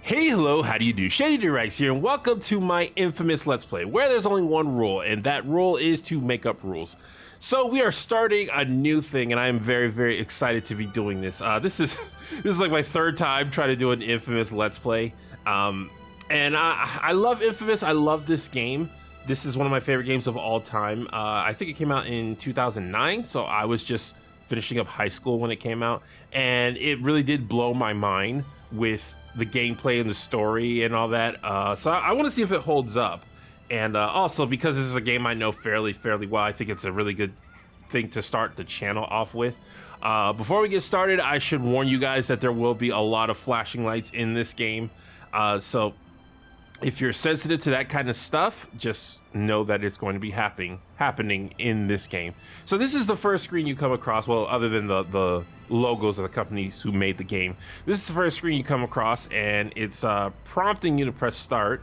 Hey, hello, how do you do? Shady Rex here, and welcome to my infamous Let's Play, where there's only one rule, and that rule is to make up rules. So we are starting a new thing, and I am very, very excited to be doing this. This is like my third time trying to do an infamous Let's Play, and I love Infamous. I love this game. This is one of my favorite games of all time. I think it came out in 2009, so I was just finishing up high school when it came out, and it really did blow my mind with the gameplay and the story and all that. So I want to see if it holds up. And also, because this is a game I know fairly well, I think it's a really good thing to start the channel off with. Before we get started, I should warn you guys that there will be a lot of flashing lights in this game. So if you're sensitive to that kind of stuff, just know that it's going to be happening in this game. So this is the first screen you come across, well, other than the logos of the companies who made the game. This is the first screen you come across, and it's prompting you to press start.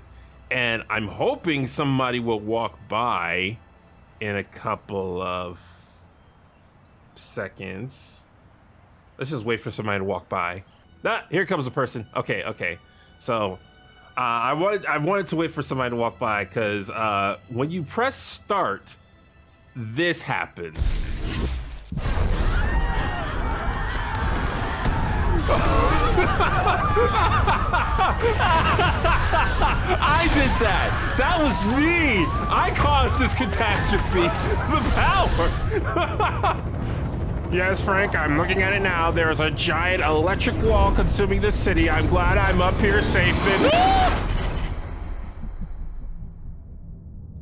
And I'm hoping somebody will walk by in a couple of seconds. Let's just wait for somebody to walk by. Ah, here comes a person. Okay. So I wanted to wait for somebody to walk by because when you press start, this happens. I did that. That was me. I caused this catastrophe. The power. Yes, Frank, I'm looking at it now. There is a giant electric wall consuming the city. I'm glad I'm up here safe and...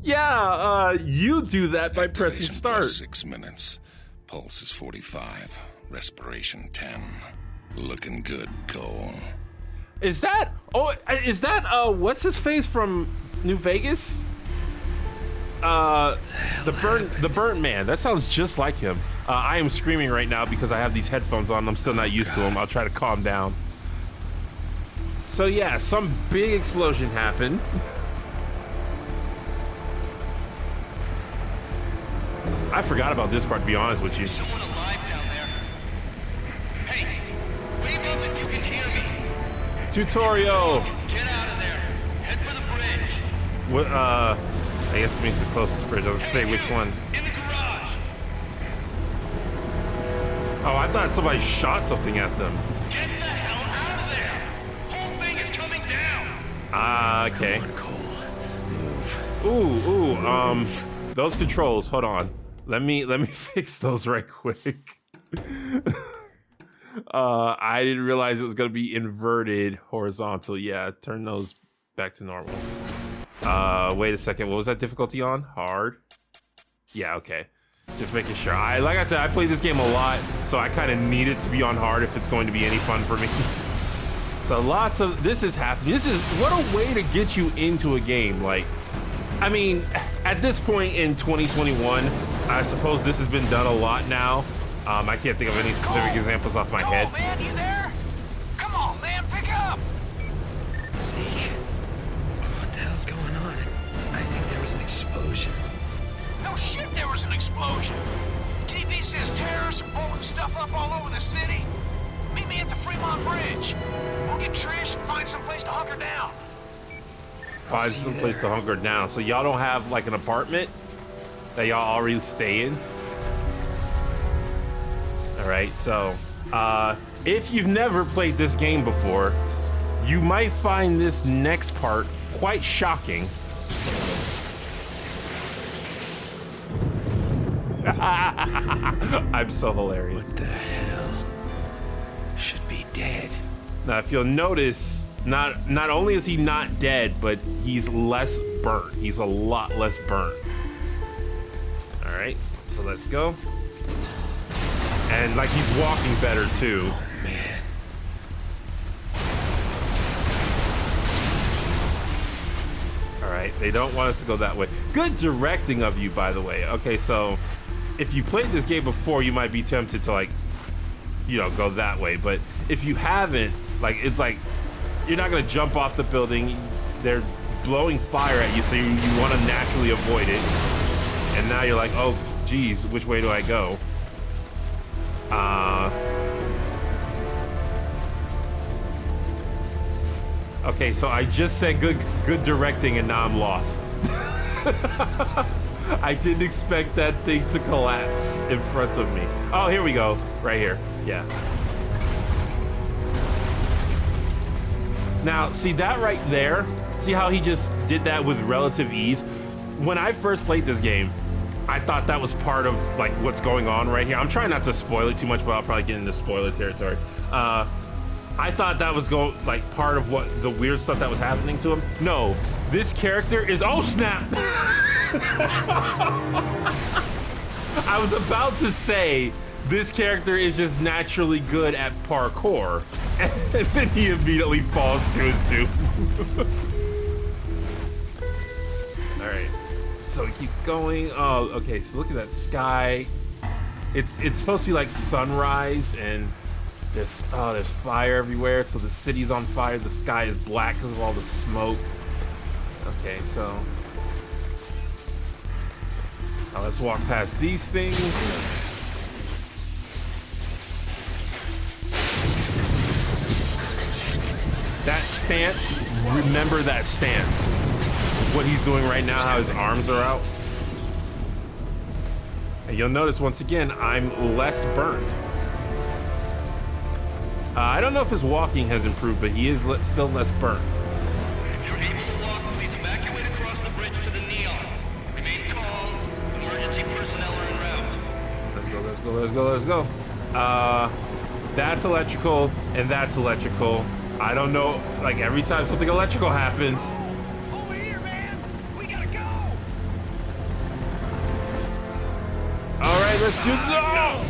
Yeah, you do that by pressing start. 6 minutes. Pulse is 45. Respiration 10. Looking good, Cole. Is that what's his face from New Vegas? The burnt man. That sounds just like him. I am screaming right now because I have these headphones on. I'm still not used to them. I'll try to calm down. So yeah, some big explosion happened. I forgot about this part, to be honest with you. Someone alive down there. Hey, wave up if you can hear me. Tutorial. Get out of there. Head for the bridge. What? I guess it means the closest bridge. I was gonna say which one. In the garage. Oh, I thought somebody shot something at them. Get the hell out of there. Whole thing is coming down. Okay. Come on, Cole. Move. Those controls. Hold on. Let me fix those right quick. I didn't realize it was gonna be inverted horizontal. Yeah, turn those back to normal. Wait a second. What was that difficulty on? Hard. Yeah, okay. Just making sure. Like I said, I play this game a lot, so I kind of need it to be on hard if it's going to be any fun for me. So lots of this is happening. This is what a way to get you into a game. Like, I mean, at this point in 2021, I suppose this has been done a lot now. I can't think of any specific examples off my head. Man, you there? Come on, man, pick up. Zeke, what the hell's going on? I think there was an explosion. No shit, there was an explosion. TV says terrorists are blowing stuff up all over the city. Meet me at the Fremont Bridge. We'll get Trish and find some place to hunker down. Find some place to hunker down. So y'all don't have like an apartment that y'all already stay in? All right, so if you've never played this game before, you might find this next part quite shocking. I'm so hilarious. What the hell? Should be dead. Now, if you'll notice, not only is he not dead, but he's less burnt. He's a lot less burnt. All right, so let's go. And like he's walking better too. Oh, man. All right, they don't want us to go that way. Good directing of you, by the way. Okay, so if you played this game before, you might be tempted to, like, you know, go that way. But if you haven't, like, it's like you're not gonna jump off the building. They're blowing fire at you, so you want to naturally avoid it. And now you're like, oh, geez, which way do I go? Okay, so I just said good directing and now I'm lost. I didn't expect that thing to collapse in front of me. Oh, here we go. Right here. Yeah. Now, see that right there? See how he just did that with relative ease? When I first played this game, I thought that was part of like what's going on right here. I'm trying not to spoil it too much, but I'll probably get into spoiler territory. I thought that was like part of what the weird stuff that was happening to him. No, this character is, oh snap! I was about to say this character is just naturally good at parkour, and then he immediately falls to his doom. All right, so we keep going. Oh, okay. So look at that sky. It's supposed to be like sunrise, and there's fire everywhere. So the city's on fire. The sky is black because of all the smoke. Okay, so now let's walk past these things. That stance, remember that stance. What he's doing right now, how his arms are out. And you'll notice once again, I'm less burnt. I don't know if his walking has improved, but he is still less burnt. If you're able to walk, please evacuate across the bridge to the Neon. Remain calm. Emergency personnel are en route. Let's go. That's electrical, and that's electrical. I don't know, like every time something electrical happens. Over here, man! We gotta go! All right, let's do No!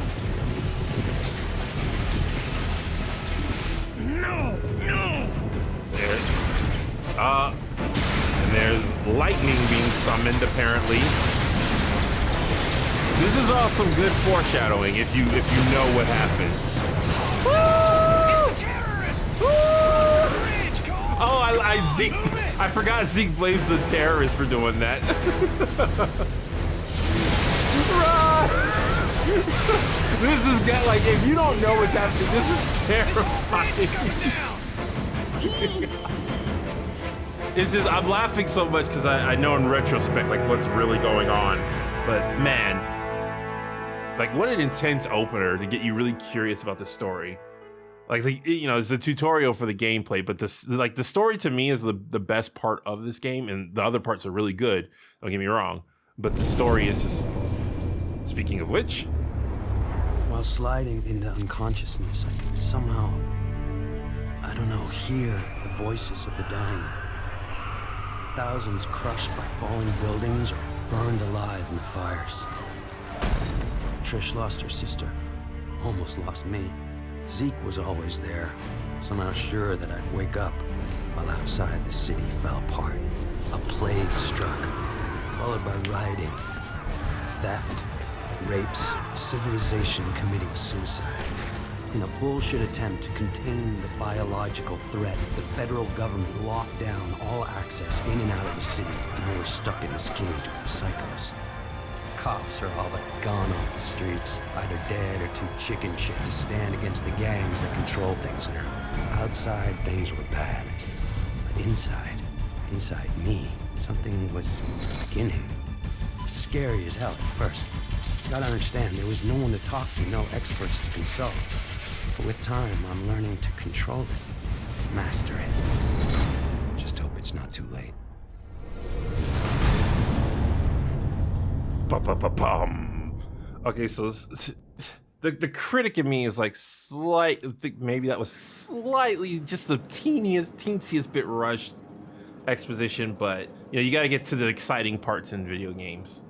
and there's lightning being summoned apparently. This is all some good foreshadowing if you know what happens. It's the terrorists! Bridge, Cole! Oh, I forgot Zeke blames the terrorists for doing that. This is like, if you don't know what's happening, this is terrifying. It's just, I'm laughing so much because I know in retrospect like what's really going on. But man, like what an intense opener to get you really curious about the story. Like, you know, it's a tutorial for the gameplay, but this, like, the story to me is the best part of this game, and the other parts are really good. Don't get me wrong, but the story is just. Speaking of which, while sliding into unconsciousness, I could somehow, I don't know, hear the voices of the dying. Thousands crushed by falling buildings or burned alive in the fires. Trish lost her sister, almost lost me. Zeke was always there, somehow sure that I'd wake up, while outside the city fell apart. A plague struck, followed by rioting, theft, rapes, civilization committing suicide. In a bullshit attempt to contain the biological threat, the federal government locked down all access in and out of the city. Now we're stuck in this cage with the psychos. Cops are all but gone off the streets, either dead or too chicken shit to stand against the gangs that control things now. Outside, things were bad. But inside me, something was beginning. Scary as hell at first. You gotta understand, there was no one to talk to, no experts to consult. But with time, I'm learning to control it, master it. Just hope it's not too late. Okay, so the critic in me is like I think maybe that was slightly just the teensiest bit rushed exposition, but you know, you got to get to the exciting parts in video games.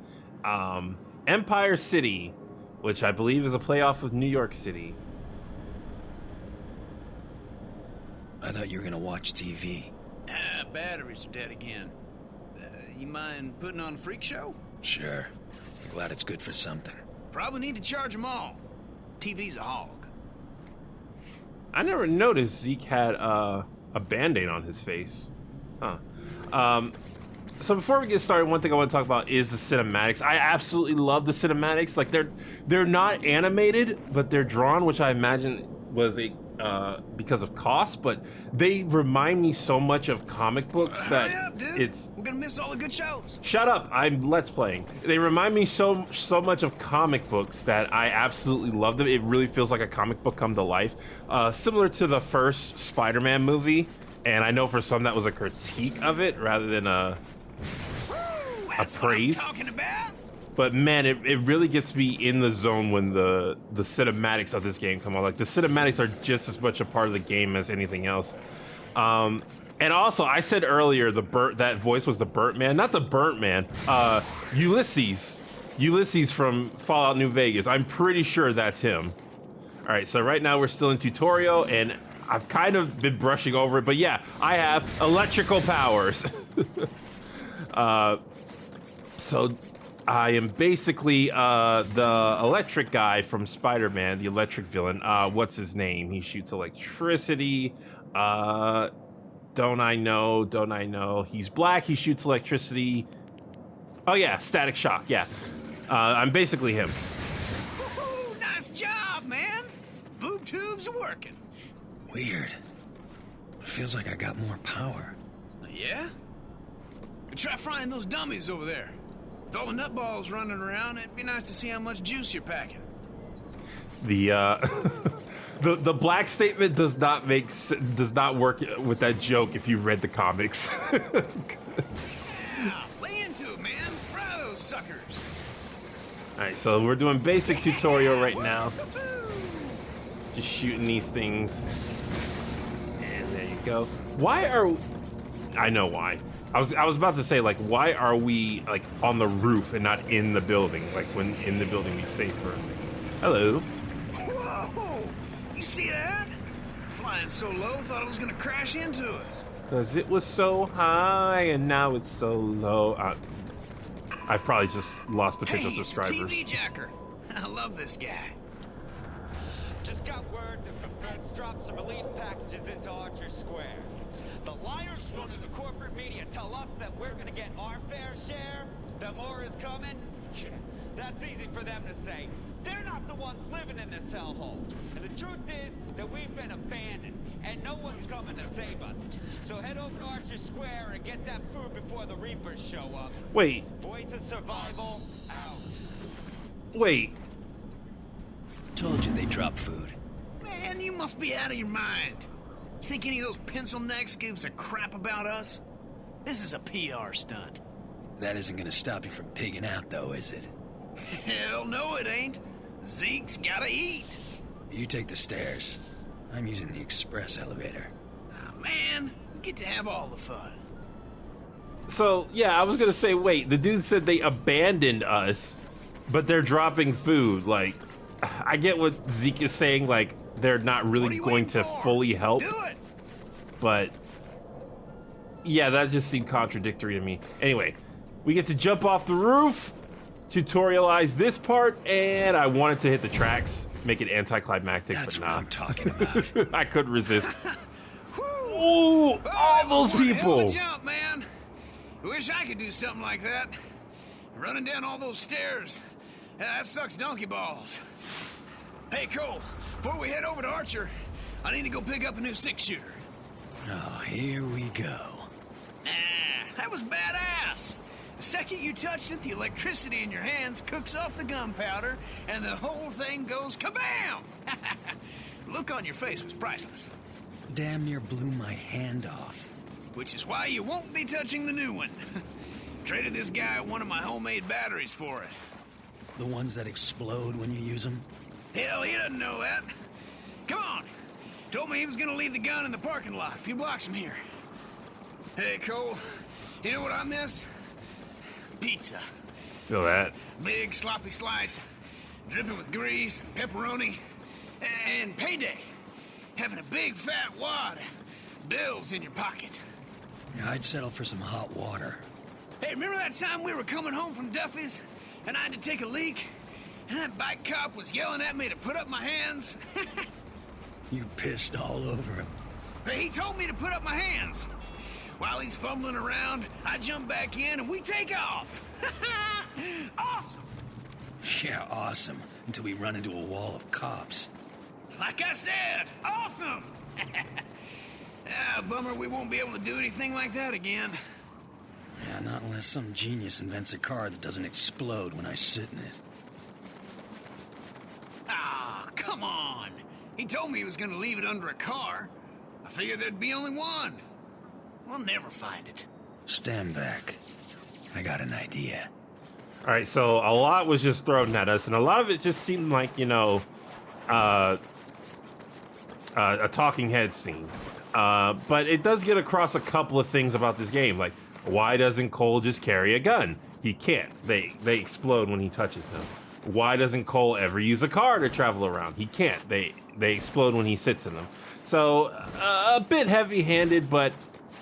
Empire City, which I believe is a playoff of New York City. I thought you were gonna watch TV. Batteries are dead again. You mind putting on a freak show? Sure. Glad it's good for something. Probably need to charge them all. TV's a hog. I never noticed Zeke had a Band-Aid on his face. Huh. So before we get started, one thing I want to talk about is the cinematics. I absolutely love the cinematics. Like they're not animated, but they're drawn, which I imagine was a because of cost, but they remind me so much of comic books that Hurry up, dude. it's... We're gonna miss all the good shows. Shut up, I'm Let's Playing. They remind me so much of comic books that I absolutely love them. It really feels like a comic book come to life. Similar to the first Spider-Man movie, and I know for some that was a critique of it rather than a praise. What I'm talking about. But man, it really gets me in the zone when the cinematics of this game come on. Like, the cinematics are just as much a part of the game as anything else. And also, I said earlier that voice was the Burnt Man, not the Burnt Man. Ulysses from Fallout New Vegas. I'm pretty sure that's him. All right, so right now we're still in tutorial, and I've kind of been brushing over it, but yeah, I have electrical powers. So I am basically the electric guy from Spider-Man, the electric villain. What's his name? He shoots electricity. Don't I know? He's black, he shoots electricity. Oh yeah, Static Shock, yeah. I'm basically him. Woo-hoo, nice job, man. Boob tubes are working. Weird. It feels like I got more power. Yeah? Try frying those dummies over there. With all the nutballs running around, it'd be nice to see how much juice you're packing. The the black statement does not work with that joke if you read the comics. Yeah, lay into it, man. Fry those suckers. All right, so we're doing basic tutorial right now. Just shooting these things. And there you go. I know why. I was about to say, like, why are we, like, on the roof and not in the building? Like, when in the building we safer. Hello. Whoa! You see that? Flying so low, thought it was gonna crash into us. Because it was so high and now it's so low. I've probably just lost potential subscribers. TV jacker. I love this guy. Just got word that the feds dropped some relief packages into Archer Square. The liars running the corporate media tell us that we're gonna get our fair share, that more is coming. That's easy for them to say. They're not the ones living in this hellhole. And the truth is that we've been abandoned, and no one's coming to save us. So head over to Archer Square and get that food before the Reapers show up. Wait. Voice of survival, out. Wait. Told you they drop food. Man, you must be out of your mind. Think any of those pencil necks gives a crap about us? This is a PR stunt. That isn't gonna stop you from pigging out, though, is it? Hell no, it ain't. Zeke's gotta eat. You take the stairs. I'm using the express elevator. Ah, man, we get to have all the fun. So, yeah, I was going to say, wait, the dude said they abandoned us, but they're dropping food. Like, I get what Zeke is saying, like, they're not really going to fully help. Do it! But, yeah, that just seemed contradictory to me. Anyway, we get to jump off the roof, tutorialize this part, and I wanted to hit the tracks, make it anticlimactic, That's but what nah. I'm talking about. I couldn't resist. Ooh, all those Hell of a people! jump, man. Wish I could do something like that. Running down all those stairs. That sucks donkey balls. Hey, Cole, before we head over to Archer, I need to go pick up a new 6-shooter. Oh, here we go. That was badass. The second you touch it, the electricity in your hands cooks off the gunpowder, and the whole thing goes kabam! Look on your face was priceless. Damn near blew my hand off. Which is why you won't be touching the new one. Traded this guy one of my homemade batteries for it. The ones that explode when you use them? Hell, he doesn't know that. Come on. Told me he was gonna leave the gun in the parking lot a few blocks from here. Hey, Cole, you know what I miss? Pizza. Feel that. Big sloppy slice, dripping with grease and pepperoni, and payday. Having a big fat wad of bills in your pocket. Yeah, I'd settle for some hot water. Hey, remember that time we were coming home from Duffy's and I had to take a leak? And that bike cop was yelling at me to put up my hands? You pissed all over him. Hey, he told me to put up my hands. While he's fumbling around, I jump back in and we take off. Awesome! Yeah, awesome. Until we run into a wall of cops. Like I said, awesome! Bummer we won't be able to do anything like that again. Yeah, not unless some genius invents a car that doesn't explode when I sit in it. Ah, come on! He told me he was gonna leave it under a car. I figured there'd be only one. We'll never find it. Stand back. I got an idea. All right, so a lot was just thrown at us, and a lot of it just seemed like, you know, a talking head scene. But it does get across a couple of things about this game, like, why doesn't Cole just carry a gun? He can't. They explode when he touches them. Why doesn't Cole ever use a car to travel around? He can't. They explode when he sits in them. So a bit heavy-handed, but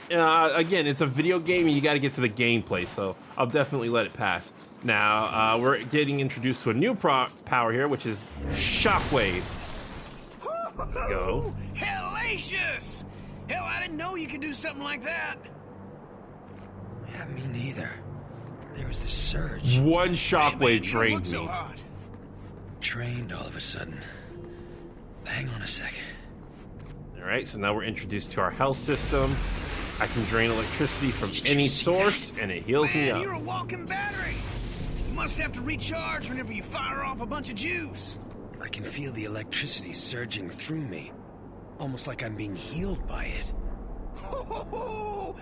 again, it's a video game and you got to get to the gameplay. So I'll definitely let it pass. Now we're getting introduced to a new power here, which is Shockwave. There we go. Hellacious! Hell, I didn't know you could do something like that. Yeah, me neither. There was this surge. One Hey, man, Shockwave you don't drained look so me. hot. Trained all of a sudden. Hang on a sec. All right, so now we're introduced to our health system. I can drain electricity from Did you any see source, that? and it heals me Man, up. you're a walking battery. You must have to recharge whenever you fire off a bunch of juice. I can feel the electricity surging through me. Almost like I'm being healed by it. Oh,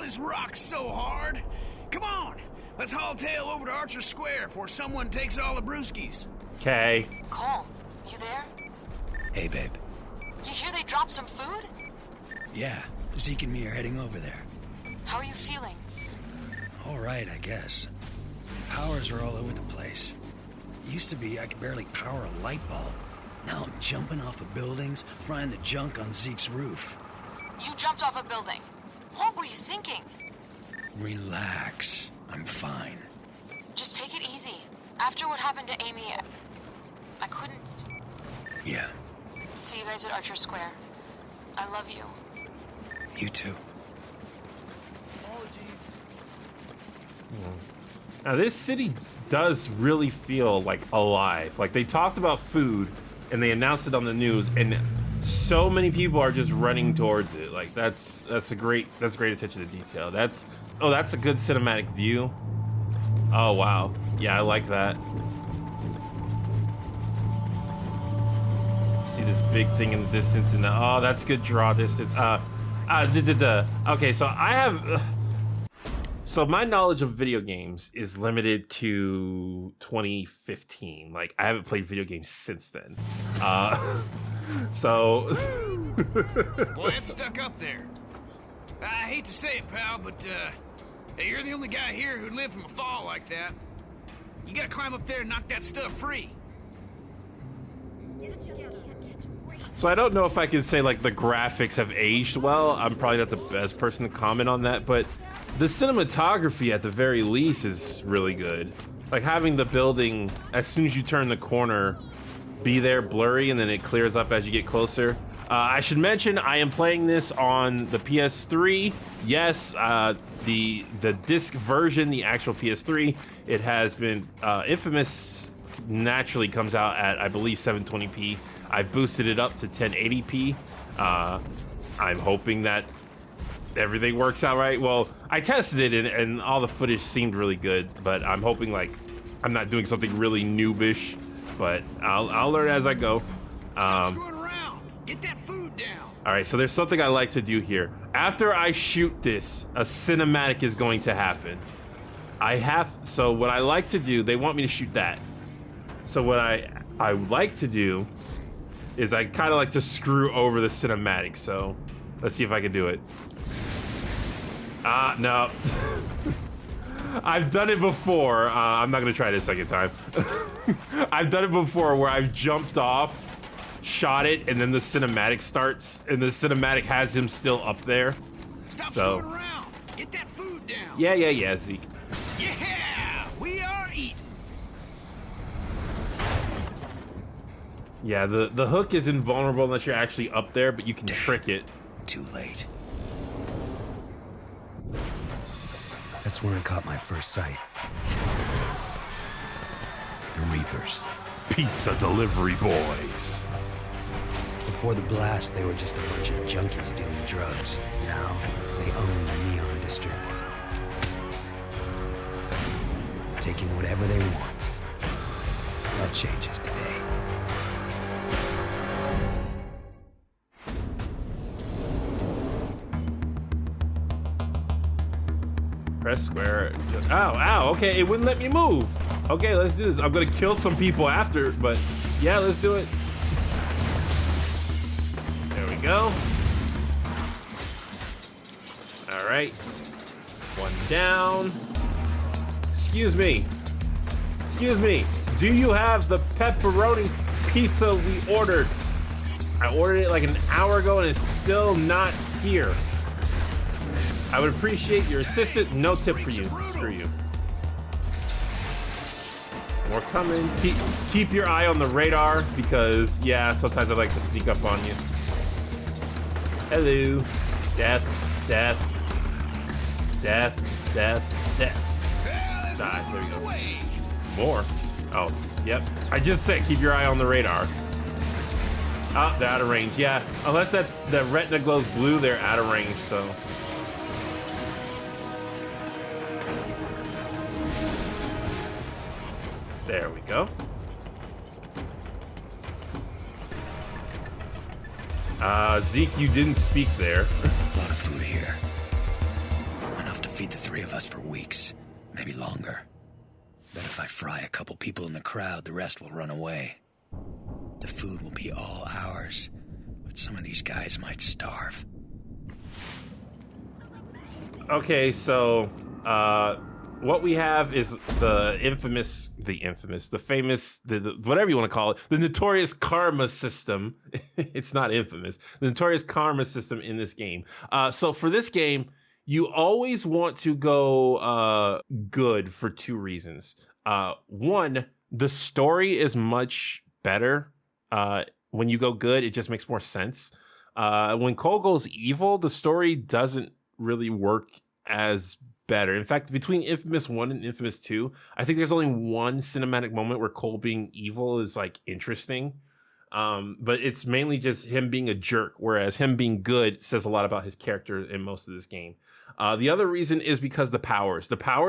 this rocks so hard. Come on, let's haul tail over to Archer Square before someone takes all the brewskis. Okay. Cole, you there? Hey, babe. You hear they dropped some food? Yeah, Zeke and me are heading over there. How are you feeling? All right, I guess. Powers are all over the place. Used to be I could barely power a light bulb. Now I'm jumping off of buildings, frying the junk on Zeke's roof. You jumped off a building. What were you thinking? Relax. I'm fine. Just take it easy. After what happened to Amy, I couldn't. Yeah, See you guys at Archer Square. I love you. you too. Now this city does really feel like alive. Like they talked about food and they announced it on the news, and so many people are just running towards it. Like that's great attention to detail. That's a good cinematic view. Oh wow. Yeah, I like that. See this big thing in the distance, and oh, that's good draw distance. Okay, so I have. So my knowledge of video games is limited to 2015. Like I haven't played video games since then. So. Well, it's stuck up there. I hate to say it, pal, but hey, you're the only guy here who'd live from a fall like that. You gotta climb up there and knock that stuff free. So I don't know if I can say like the graphics have aged well. I'm probably not the best person to comment on that, but the cinematography at the very least is really good. Like having the building, as soon as you turn the corner, be there blurry and then it clears up as you get closer. I should mention I am playing this on the PS3. Yes, the disc version, the actual PS3, it has been Infamous naturally comes out at I believe 720p. I boosted it up to 1080p. I'm hoping that everything works out right. Well, I tested it and all the footage seemed really good, but I'm hoping like I'm not doing something really noobish, but I'll learn as I go. Stop screwing around. Get that food down. All right, so there's something I like to do here. After I shoot this, a cinematic is going to happen. So what I like to do, they want me to shoot that. So what I like to do is I kind of like to screw over the cinematic. So let's see if I can do it. No. I've done it before. I'm not gonna try it a second time. I've done it before where I've jumped off, shot it, and then the cinematic starts, and the cinematic has him still up there. Stop screwing around. Get that food down. Yeah, Zeke. Yeah, we are eating. Yeah, the hook is invulnerable unless you're actually up there, but you can trick it. Too late. That's when I caught my first sight. The Reapers. Pizza delivery boys. Before the blast, they were just a bunch of junkies dealing drugs. Now, they own the Neon District. Taking whatever they want. That changes today. Press square. Ow, ow, okay, it wouldn't let me move. Okay, let's do this. I'm gonna kill some people after, but yeah, let's do it. There we go. All right, one down. Excuse me. Excuse me. Do you have the pepperoni pizza we ordered? I ordered it like an hour ago and it's still not here. I would appreciate your assistance. No tip for you. Screw you. More coming. Keep your eye on the radar because, yeah, sometimes I like to sneak up on you. Hello. Death. Death. Death. Death. Death. Die. There we go. More. Oh, yep. I just said keep your eye on the radar. Oh, they're out of range. Yeah, unless that retina glows blue, they're out of range, so. There we go. Zeke, you didn't speak there. A lot of food here. Enough to feed the three of us for weeks, maybe longer. Bet if I fry a couple people in the crowd, the rest will run away. The food will be all ours, but some of these guys might starve. Okay, so what we have is the famous, whatever you want to call it, the notorious karma system. It's not infamous. The notorious karma system in this game. So for this game, you always want to go good for two reasons. One, the story is much better. When you go good, it just makes more sense. When Cole goes evil, the story doesn't really work as better. In fact, between Infamous 1 and Infamous 2, I think there's only one cinematic moment where Cole being evil is like interesting. But it's mainly just him being a jerk, whereas him being good says a lot about his character in most of this game. The other reason is because the powers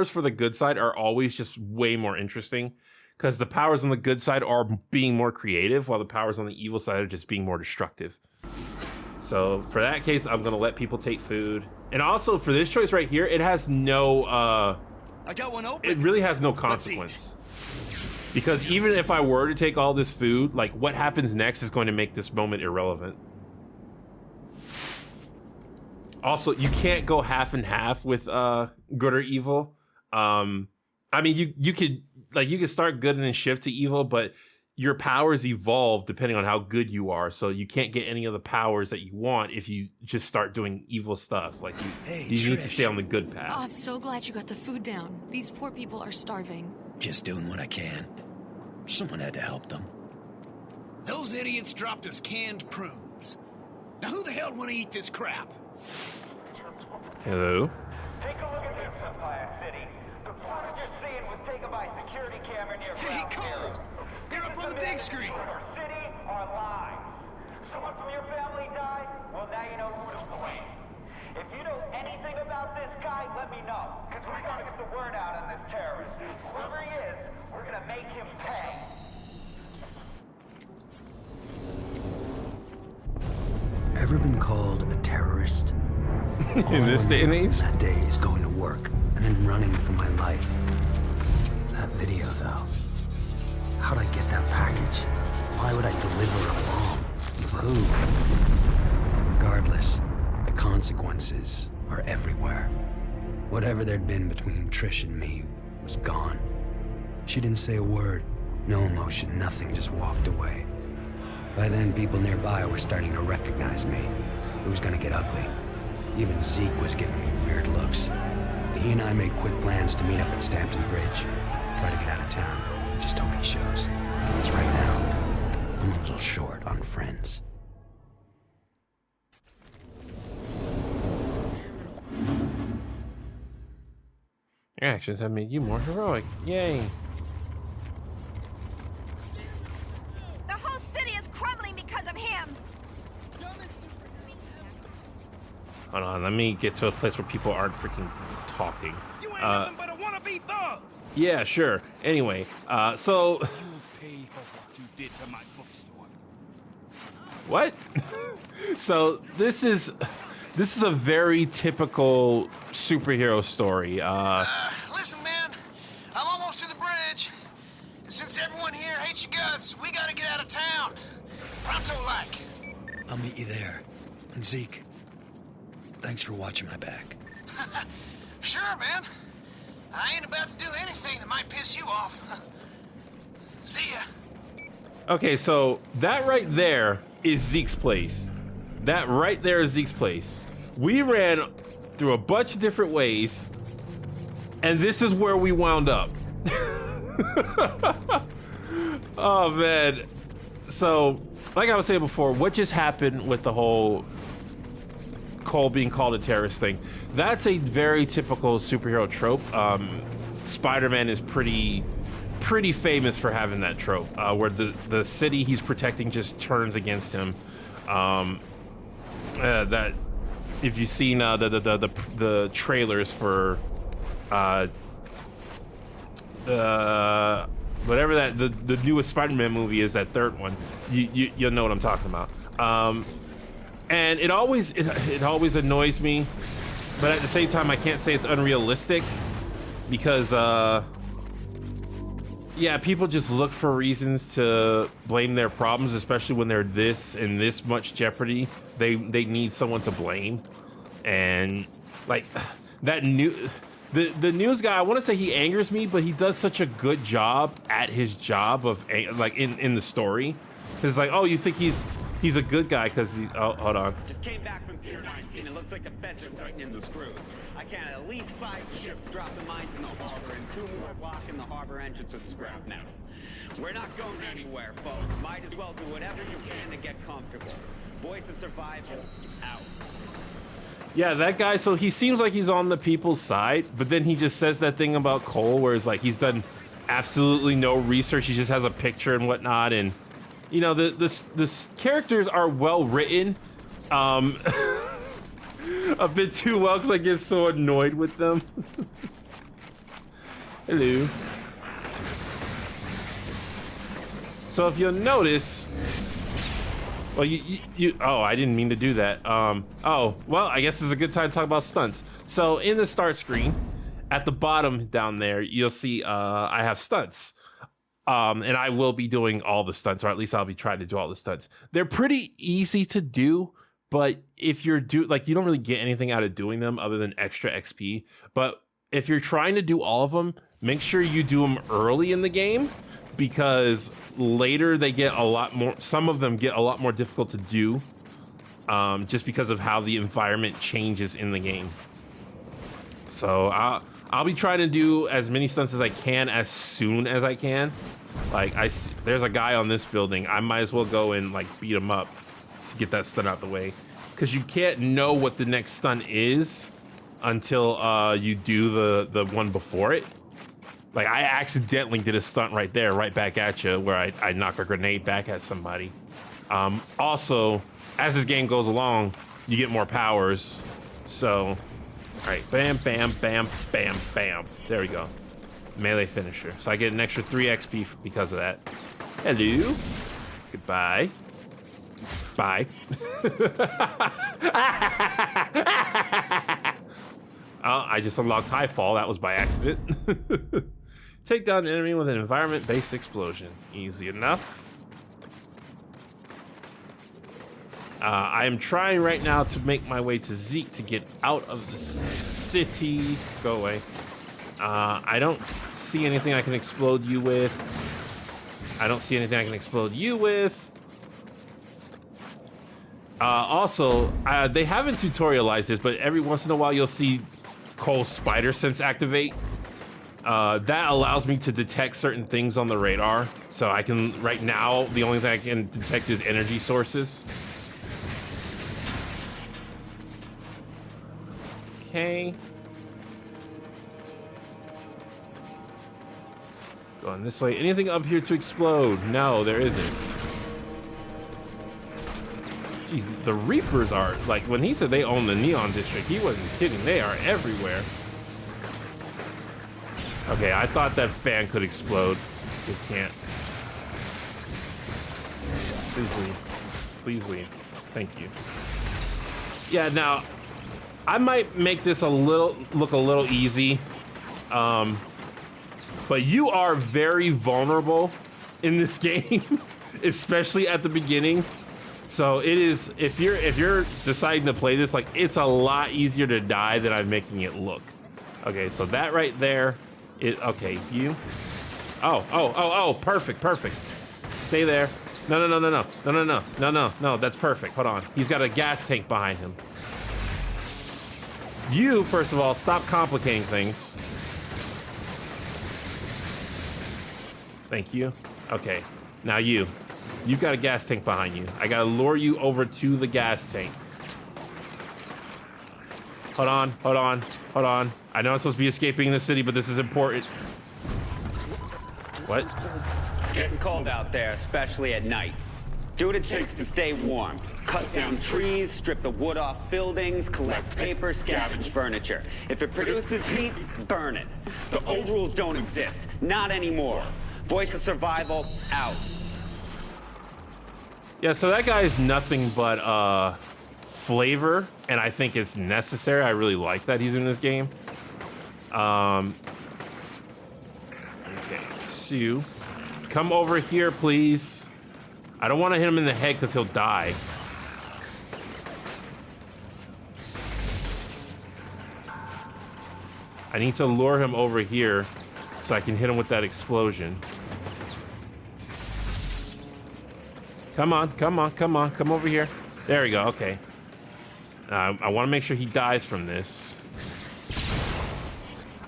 for the good side are always just way more interesting, because the powers on the good side are being more creative, while the powers on the evil side are just being more destructive. So for that case, I'm gonna let people take food. And also for this choice right here, it has no, I got one open. it really has no consequence. Because even if I were to take all this food, like what happens next is going to make this moment irrelevant. Also, you can't go half and half with good or evil. I mean, you could start good and then shift to evil, but your powers evolve depending on how good you are. So you can't get any of the powers that you want if you just start doing evil stuff. Like you need to stay on the good path. Oh, I'm so glad you got the food down. These poor people are starving. Just doing what I can. Someone had to help them. Those idiots dropped us canned prunes. Now who the hell want to eat this crap? Hello. Take a look at this, Empire City. The footage you're seeing was taken by a security camera near Hey, Cole! They're up on the big screen! Our city, our lives. Someone from your family died? Well, now you know who to blame. If you know anything about this guy, let me know. Because we're gonna get the word out on this terrorist. Whoever he is, we're gonna make him pay. Ever been called a terrorist? In this day and age? That day is going to work and then running for my life. That video, though. How'd I get that package? Why would I deliver a bomb? For who? Regardless, the consequences are everywhere. Whatever there'd been between Trish and me was gone. She didn't say a word, no emotion, nothing, just walked away. By then, people nearby were starting to recognize me. It was gonna get ugly. Even Zeke was giving me weird looks. He and I made quick plans to meet up at Stampton Bridge. Try to get out of town. Just hope he shows. Because right now, I'm a little short on friends. Your actions have made you more heroic. Yay. The whole city is crumbling because of him. Hold on, let me get to a place where people aren't freaking talking. You ain't nothing but a wannabe thug. Yeah, sure. Anyway, so... Pay for what you did to my bookstore. What? So this is a very typical superhero story. Listen, man, I'm almost to the bridge. And since everyone here hates your guts, we gotta get out of town. Pronto-like. I'll meet you there. And Zeke, thanks for watching my back. Sure, man. I ain't about to do anything that might piss you off. See ya. Okay, so that right there is Zeke's place. That right there is Zeke's place. We ran through a bunch of different ways, and this is where we wound up. Oh, man. So, like I was saying before, what just happened with the whole Cole being called a terrorist thing, that's a very typical superhero trope. Spider-Man is pretty famous for having that trope, where the city he's protecting just turns against him. That if you've seen the trailers for whatever that the newest Spider-Man movie is, that third one, you'll know what I'm talking about. And it always annoys me, but at the same time I can't say it's unrealistic, because yeah, people just look for reasons to blame their problems, especially when they're in this much jeopardy. They need someone to blame. And like that the news guy, I want to say he angers me, but he does such a good job at his job of like in the story. It's like, oh, you think he's a good guy because he's... Oh, hold on. Just came back from Pier 19. It looks like the feds are tightening the screws. I count at least 5 ships dropping mines in the harbor and 2 more blocking the harbor entrance with scrap metal. We're not going anywhere, folks. Might as well do whatever you can to get comfortable. Voice of survival, out. Yeah, that guy, so he seems like he's on the people's side, but then he just says that thing about Cole where it's like he's done absolutely no research. He just has a picture and whatnot, and you know, the characters are well written, a bit too well, because I get so annoyed with them. Hello. So if you'll notice, well, oh, I didn't mean to do that. Oh, well, I guess it's a good time to talk about stunts. So in the start screen, at the bottom down there, you'll see I have stunts. And I will be doing all the stunts, or at least I'll be trying to do all the stunts. They're pretty easy to do, but if you're you don't really get anything out of doing them other than extra XP. But if you're trying to do all of them, make sure you do them early in the game, because later they get a lot more, some of them get a lot more difficult to do, just because of how the environment changes in the game. So I'll be trying to do as many stunts as I can as soon as I can. Like, there's a guy on this building. I might as well go and like beat him up to get that stunt out the way, because you can't know what the next stunt is until you do the one before it. Like, I accidentally did a stunt right there, right back at you, where I knock a grenade back at somebody. Also, as this game goes along, you get more powers. So, all right, bam, bam, bam, bam, bam. There we go. Melee finisher. So I get an extra 3 XP because of that. Hello. Goodbye. Bye. Oh, I just unlocked Highfall. That was by accident. Take down an enemy with an environment-based explosion. Easy enough. I am trying right now to make my way to Zeke to get out of the city. Go away. I don't see anything I can explode you with. I don't see anything I can explode you with. Also, they haven't tutorialized this, but every once in a while you'll see Cole's spider sense activate. That allows me to detect certain things on the radar. So I can, right now, the only thing I can detect is energy sources. Okay. Going this way. Anything up here to explode? No, there isn't. Jeez, the Reapers are, like, when he said they own the Neon District, he wasn't kidding. They are everywhere. Okay, I thought that fan could explode. It can't. Please leave. Please leave. Thank you. Yeah, now, I might make this look a little easy. But you are very vulnerable in this game, especially at the beginning. So it is, if you're deciding to play this, like, it's a lot easier to die than I'm making it look. Okay, so that right there is, okay, you. Oh, perfect. Stay there. No, that's perfect. Hold on. He's got a gas tank behind him. You, first of all, stop complicating things. Thank you. Okay, now you've got a gas tank behind you. I gotta lure you over to the gas tank. Hold on. I know I'm supposed to be escaping the city, but this is important. What? It's getting cold out there, especially at night. Do what it takes to stay warm. Cut down trees, strip the wood off buildings, collect paper, scavenge furniture. If it produces heat, burn it. The old rules don't exist. Not anymore. Voice of survival, out. Yeah, so that guy is nothing but flavor, and I think it's necessary. I really like that he's in this game. Okay, Sue, come over here, please. I don't want to hit him in the head because he'll die. I need to lure him over here so I can hit him with that explosion. Come on, come over here. There we go, okay. I want to make sure he dies from this.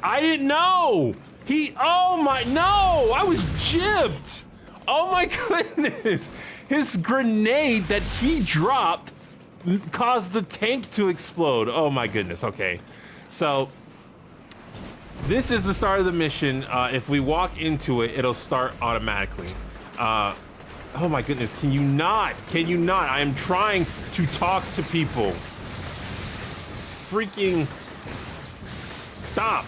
I didn't know! I was gypped! Oh my goodness! His grenade that he dropped caused the tank to explode. Oh my goodness, okay. So, this is the start of the mission. If we walk into it, it'll start automatically. Oh my goodness, can you not? I am trying to talk to people. Freaking stop.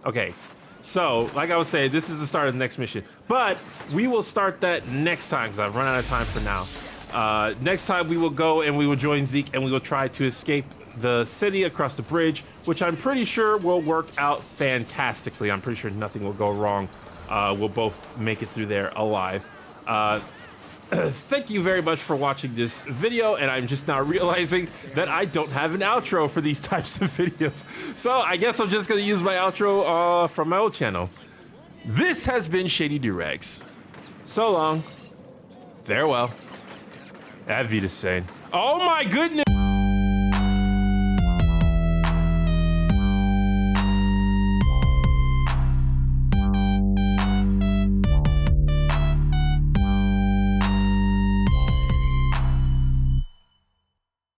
Okay, so like I was saying, this is the start of the next mission, but we will start that next time because I've run out of time for now. Next time we will go and we will join Zeke and we will try to escape the city across the bridge, which I'm pretty sure will work out fantastically. I'm pretty sure nothing will go wrong. We'll both make it through there alive. Thank you very much for watching this video, and I'm just now realizing that I don't have an outro for these types of videos. So I guess I'm just gonna use my outro from my old channel. This has been Shady Durags. So long. Farewell. Auf Wiedersehen. Oh my goodness!